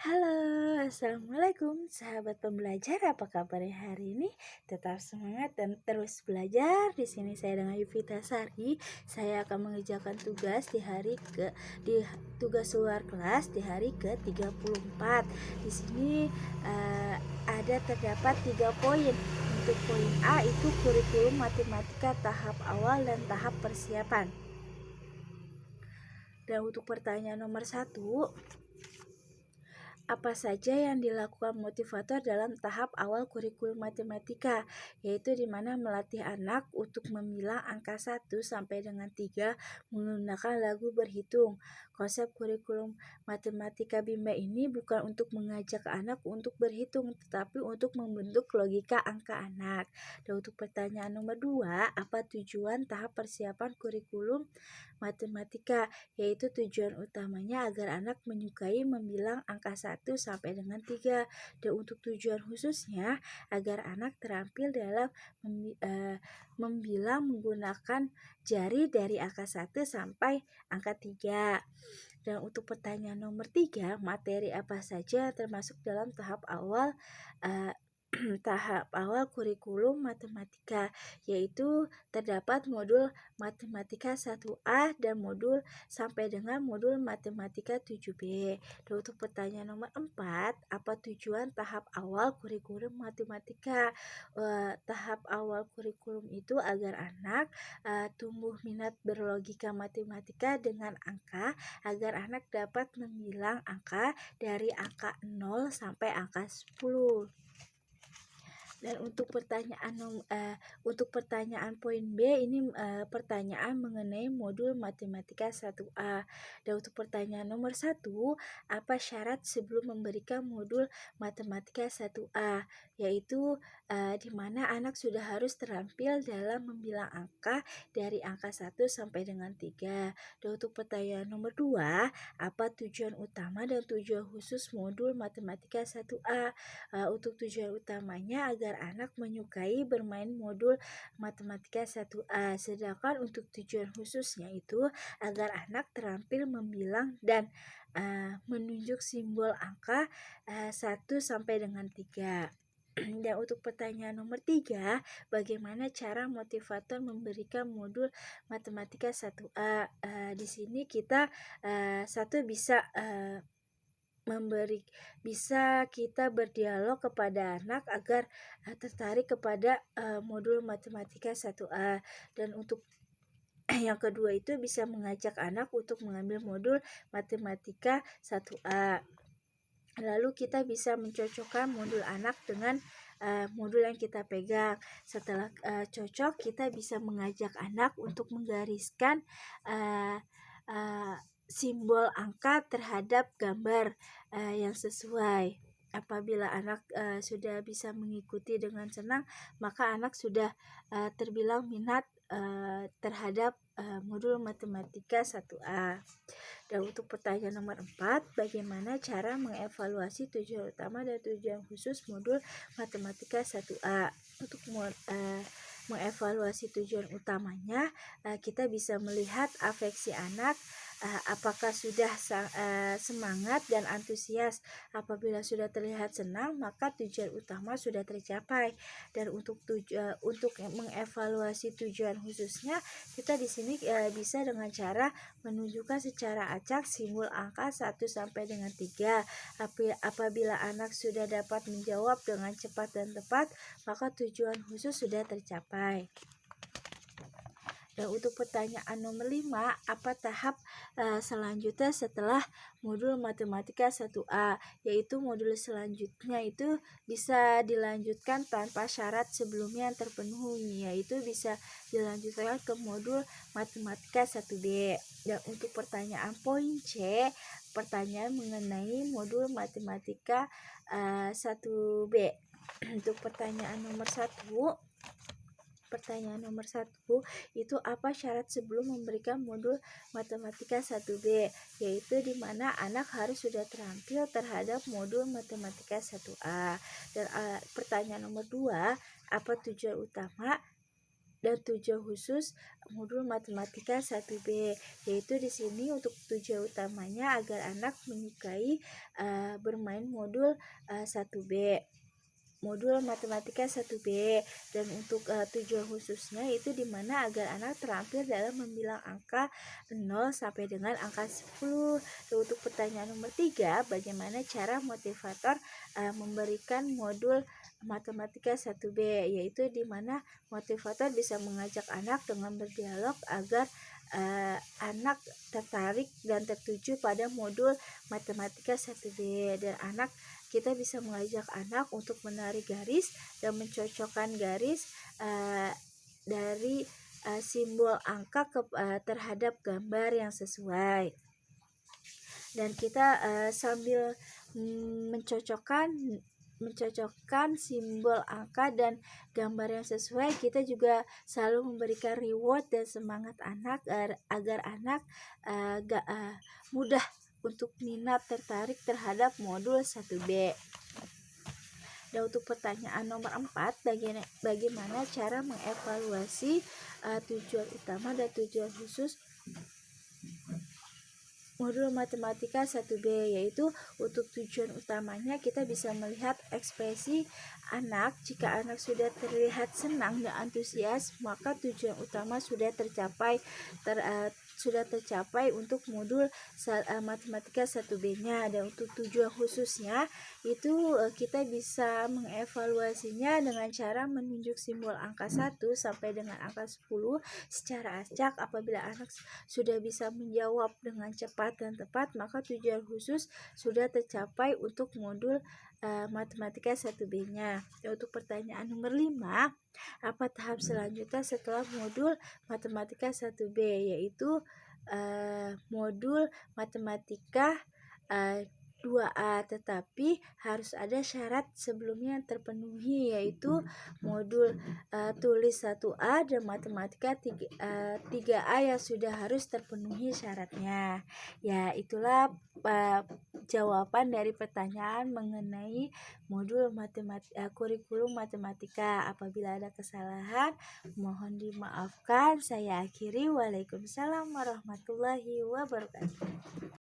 Halo, assalamualaikum sahabat pembelajar. Apa kabarnya hari ini? Tetap semangat dan terus belajar. Di sini saya dengan Yuvita Sari. Saya akan mengerjakan tugas di tugas luar kelas di hari ke-34. Di sini terdapat 3 poin. Untuk poin A itu kurikulum matematika tahap awal dan tahap persiapan. Dan untuk pertanyaan nomor 1, apa saja yang dilakukan motivator dalam tahap awal kurikulum matematika, yaitu di mana melatih anak untuk memilah angka 1 sampai dengan 3 menggunakan lagu berhitung. Konsep kurikulum matematika Bimba ini bukan untuk mengajak anak untuk berhitung, tetapi untuk membentuk logika angka anak. Dan untuk pertanyaan nomor 2, apa tujuan tahap persiapan kurikulum matematika, yaitu tujuan utamanya agar anak menyukai membilang angka 1 sampai dengan 3. Dan untuk tujuan khususnya agar anak terampil dalam membilang menggunakan jari dari angka 1 sampai angka 3. Dan untuk pertanyaan nomor 3, materi apa saja termasuk dalam tahap awal tahap awal kurikulum matematika, yaitu terdapat modul matematika 1A dan modul sampai dengan modul matematika 7B. Dan untuk pertanyaan nomor 4, apa tujuan tahap awal kurikulum matematika? Tahap awal kurikulum itu agar anak tumbuh minat berlogika matematika dengan angka, agar anak dapat membilang angka dari angka 0 sampai angka 10. Dan untuk pertanyaan poin B ini pertanyaan mengenai modul matematika 1A. Dan untuk pertanyaan nomor 1, apa syarat sebelum memberikan modul matematika 1A? Yaitu di mana anak sudah harus terampil dalam membilang angka dari angka 1 sampai dengan 3. Dan untuk pertanyaan nomor 2, apa tujuan utama dan tujuan khusus modul matematika 1A? Untuk tujuan utamanya agar anak menyukai bermain modul matematika 1A. Sedangkan untuk tujuan khususnya itu agar anak terampil membilang dan menunjuk simbol angka 1 sampai dengan 3. Dan untuk pertanyaan nomor 3, bagaimana cara motivator memberikan modul matematika 1A? Di sini kita bisa kita berdialog kepada anak agar tertarik kepada modul matematika 1A. Dan untuk yang kedua itu bisa mengajak anak untuk mengambil modul matematika 1A. Lalu kita bisa mencocokkan modul anak dengan modul yang kita pegang. Setelah cocok, kita bisa mengajak anak untuk menggariskan simbol angka terhadap gambar yang sesuai. Apabila anak sudah bisa mengikuti dengan senang, maka anak sudah terbilang minat terhadap modul matematika 1A. Dan untuk pertanyaan nomor 4, bagaimana cara mengevaluasi tujuan utama dan tujuan khusus modul matematika 1A? Untuk mengevaluasi tujuan utamanya, kita bisa melihat afeksi anak, apakah sudah semangat dan antusias. Apabila sudah terlihat senang, maka tujuan utama sudah tercapai. Dan untuk mengevaluasi tujuan khususnya, kita di sini bisa dengan cara menunjukkan secara acak simbol angka 1 sampai dengan 3. Apabila anak sudah dapat menjawab dengan cepat dan tepat, maka tujuan khusus sudah tercapai. Dan untuk pertanyaan nomor 5, apa tahap selanjutnya setelah modul matematika 1A? Yaitu modul selanjutnya itu bisa dilanjutkan tanpa syarat sebelumnya yang terpenuhi, yaitu bisa dilanjutkan ke modul matematika 1B. Dan untuk pertanyaan poin C, pertanyaan mengenai modul matematika 1B. Untuk pertanyaan nomor 1, itu apa syarat sebelum memberikan modul matematika 1B, yaitu di mana anak harus sudah terampil terhadap modul matematika 1A. Dan pertanyaan nomor 2, apa tujuan utama dan tujuan khusus modul matematika 1B, yaitu di sini untuk tujuan utamanya agar anak menyukai bermain modul 1B. Modul matematika 1B, dan untuk tujuan khususnya itu dimana agar anak terampil dalam membilang angka 0 sampai dengan angka 10. Dan untuk pertanyaan nomor 3, bagaimana cara motivator memberikan modul matematika 1B, yaitu dimana motivator bisa mengajak anak dengan berdialog agar anak tertarik dan tertuju pada modul matematika 1B, dan kita bisa mengajak anak untuk menarik garis dan mencocokkan garis dari simbol angka terhadap gambar yang sesuai. Dan kita sambil mencocokkan simbol angka dan gambar yang sesuai, kita juga selalu memberikan reward dan semangat anak agar anak mudah untuk minat tertarik terhadap modul 1B. Dan untuk pertanyaan nomor 4, bagaimana cara mengevaluasi tujuan utama dan tujuan khusus modul matematika 1B, yaitu untuk tujuan utamanya kita bisa melihat ekspresi anak. Jika anak sudah terlihat senang dan antusias, maka tujuan utama sudah tercapai untuk modul matematika 1B-nya. Dan untuk tujuan khususnya itu kita bisa mengevaluasinya dengan cara menunjuk simbol angka 1 sampai dengan angka 10 secara acak. Apabila anak sudah bisa menjawab dengan cepat dan tepat, maka tujuan khusus sudah tercapai untuk modul matematika 1B-nya. Untuk pertanyaan nomor 5, apa tahap selanjutnya setelah modul matematika 1B, yaitu modul matematika 2A, tetapi harus ada syarat sebelumnya yang terpenuhi, yaitu modul tulis 1A dan matematika 3A yang sudah harus terpenuhi syaratnya. Ya, itulah jawaban dari pertanyaan mengenai modul kurikulum matematika. Apabila ada kesalahan, mohon dimaafkan. Saya akhiri. Waalaikumsalam warahmatullahi wabarakatuh.